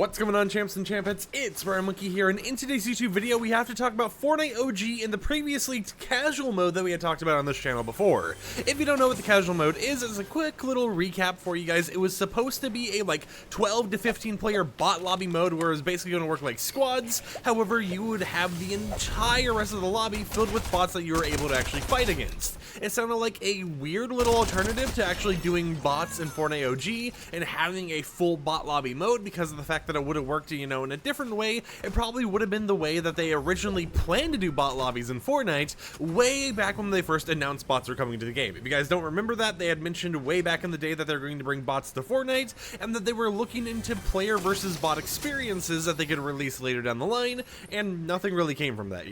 What's going on, champs and champettes? It's FireMonkey here, and in today's YouTube video we have to talk about Fortnite OG in the previously casual mode that we had talked about on this channel before. If you don't know what the casual mode is, as a quick little recap for you guys, it was supposed to be a 12 to 15 player bot lobby mode where it was basically going to work like squads. However, you would have the entire rest of the lobby filled with bots that you were able to actually fight against. It sounded like a weird little alternative to actually doing bots in Fortnite OG and having a full bot lobby mode, because of the fact that it would have worked, in a different way. It probably would have been the way that they originally planned to do bot lobbies in Fortnite way back when they first announced bots were coming to the game. If you guys don't remember that, they had mentioned way back in the day that they're going to bring bots to Fortnite, and that they were looking into player versus bot experiences that they could release later down the line, and nothing really came from that,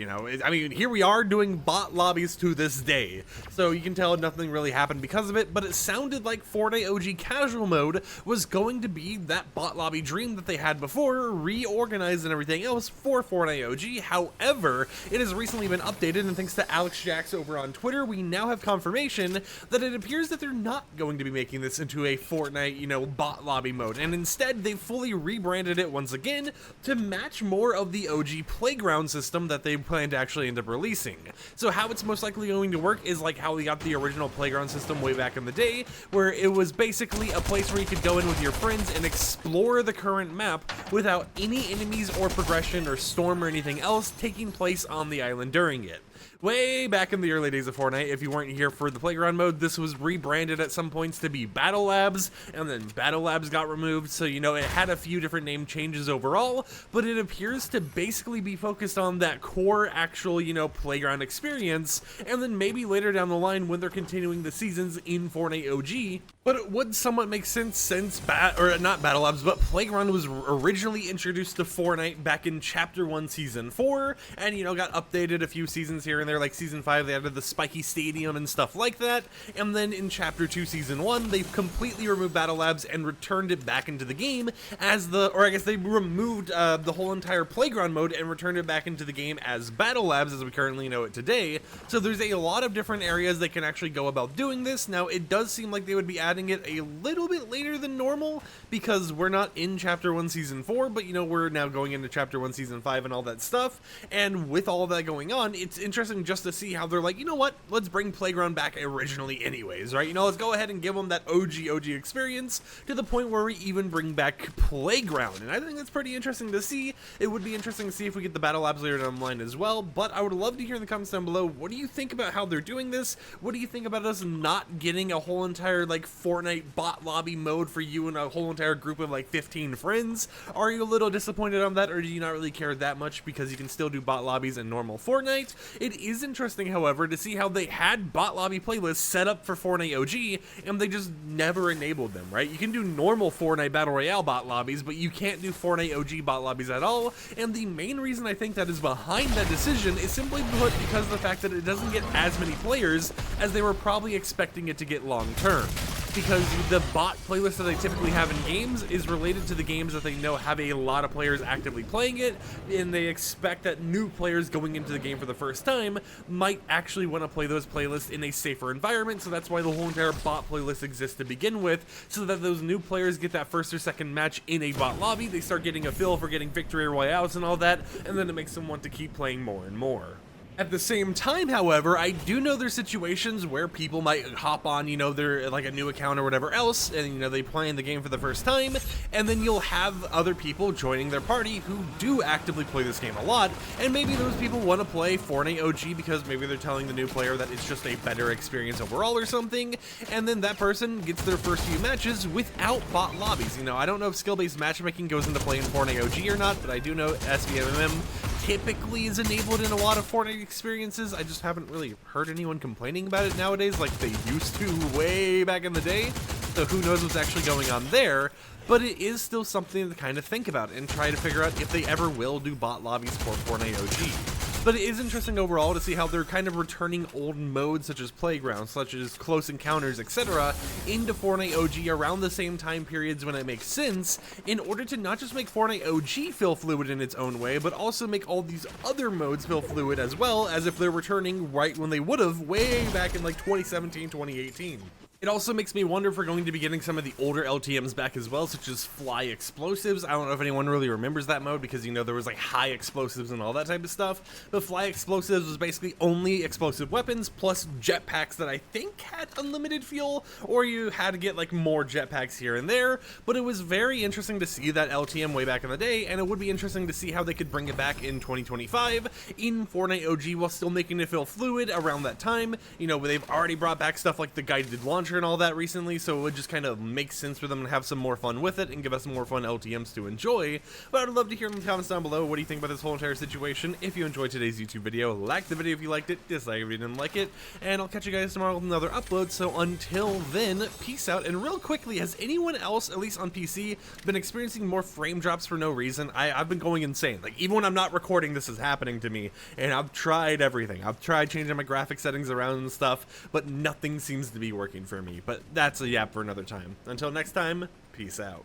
I mean, here we are doing bot lobbies to this day, so you can tell nothing really happened because of it. But it sounded like Fortnite OG casual mode was going to be that bot lobby dream that they had before, reorganized and everything else for Fortnite OG. However, it has recently been updated, and thanks to Alex Jax over on Twitter, we now have confirmation that it appears that they're not going to be making this into a Fortnite, bot lobby mode, and instead they fully rebranded it once again to match more of the OG playground system that they plan to actually end up releasing. So how it's most likely going to work is like how we got the original playground system way back in the day, where it was basically a place where you could go in with your friends and explore the current map without any enemies or progression or storm or anything else taking place on the island during it. Way back in the early days of Fortnite, if you weren't here for the playground mode, this was rebranded at some points to be Battle Labs, and then Battle Labs got removed, so it had a few different name changes overall, but it appears to basically be focused on that core actual, playground experience, and then maybe later down the line when they're continuing the seasons in Fortnite OG. But it would somewhat make sense since not Battle Labs, but Playground was originally introduced to Fortnite back in Chapter 1 Season 4, and got updated a few seasons here and there, like Season 5 they added the spiky stadium and stuff like that, and then in Chapter 2 Season 1 they've completely removed Battle Labs and returned it back into the game as they removed the whole entire Playground mode and returned it back into the game as Battle Labs as we currently know it today. So there's a lot of different areas they can actually go about doing this. Now it does seem like they would be adding it a little bit later than normal, because we're not in Chapter 1 Season 4, but we're now going into Chapter 1 Season 5 and all that stuff, and with all of that going on, it's interesting just to see how they're like, what, let's bring Playground back originally anyways, right? Let's go ahead and give them that OG experience to the point where we even bring back Playground, and I think that's pretty interesting to see. It would be interesting to see if we get the Battle Labs later down the line as well, but I would love to hear in the comments down below, what do you think about how they're doing this? What do you think about us not getting a whole entire Fortnite bot lobby mode for you and a whole entire group of 15 friends? Are you a little disappointed on that, or do you not really care that much because you can still do bot lobbies in normal Fortnite? It is interesting, however, to see how they had bot lobby playlists set up for Fortnite OG and they just never enabled them, right? You can do normal Fortnite Battle Royale bot lobbies, but you can't do Fortnite OG bot lobbies at all, and the main reason I think that is behind that decision is simply put because of the fact that it doesn't get as many players as they were probably expecting it to get long term. Because the bot playlist that they typically have in games is related to the games that they know have a lot of players actively playing it, and they expect that new players going into the game for the first time might actually want to play those playlists in a safer environment, so that's why the whole entire bot playlist exists to begin with, so that those new players get that first or second match in a bot lobby, they start getting a feel for getting victory royales and all that, and then it makes them want to keep playing more and more. At the same time, however, I do know there's situations where people might hop on, their a new account or whatever else, and they play in the game for the first time, and then you'll have other people joining their party who do actively play this game a lot, and maybe those people want to play Fortnite OG because maybe they're telling the new player that it's just a better experience overall or something, and then that person gets their first few matches without bot lobbies. I don't know if skill-based matchmaking goes into play in Fortnite OG or not, but I do know SVMM typically is enabled in a lot of Fortnite experiences. I just haven't really heard anyone complaining about it nowadays like they used to way back in the day, so who knows what's actually going on there. But it is still something to kind of think about and try to figure out if they ever will do bot lobbies for Fortnite OG. But it is interesting overall to see how they're kind of returning old modes such as Playground, such as Close Encounters, etc. into Fortnite OG around the same time periods when it makes sense, in order to not just make Fortnite OG feel fluid in its own way, but also make all these other modes feel fluid as well, as if they're returning right when they would have way back in 2017, 2018. It also makes me wonder if we're going to be getting some of the older LTMs back as well, such as Fly Explosives. I don't know if anyone really remembers that mode because, you know, there was like high explosives and all that type of stuff. But Fly Explosives was basically only explosive weapons plus jetpacks that I think had unlimited fuel, or you had to get like more jetpacks here and there. But it was very interesting to see that LTM way back in the day, and it would be interesting to see how they could bring it back in 2025 in Fortnite OG while still making it feel fluid around that time. You know, they've already brought back stuff like the guided launcher and all that recently, so it would just kind of make sense for them to have some more fun with it and give us more fun LTMs to enjoy. But I'd love to hear in the comments down below, what do you think about this whole entire situation? If you enjoyed today's YouTube video, like the video if you liked it, dislike if you didn't like it, and I'll catch you guys tomorrow with another upload. So until then, peace out. And real quickly, has anyone else, at least on PC, been experiencing more frame drops for no reason? I've been going insane. Like, even when I'm not recording, this is happening to me, and I've tried everything. I've tried changing my graphic settings around and stuff, but nothing seems to be working for me. But that's a yap for another time. Until next time, peace out.